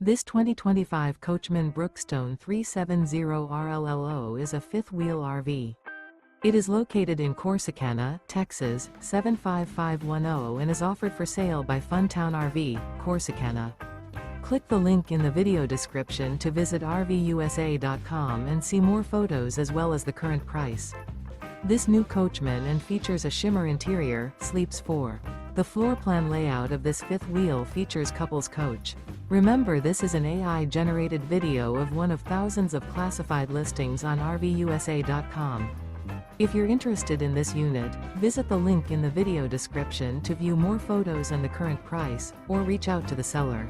This 2025 Coachmen Brookstone 370RLLO is a fifth-wheel RV. It is located in Corsicana, Texas, 75510 and is offered for sale by Funtown RV, Corsicana. Click the link in the video description to visit RVUSA.com and see more photos as well as the current price. This new Coachmen and features a shimmer interior, sleeps 4. The floor plan layout of this fifth wheel features couples coach. Remember, this is an AI-generated video of one of thousands of classified listings on RVUSA.com. If you're interested in this unit, visit the link in the video description to view more photos and the current price, or reach out to the seller.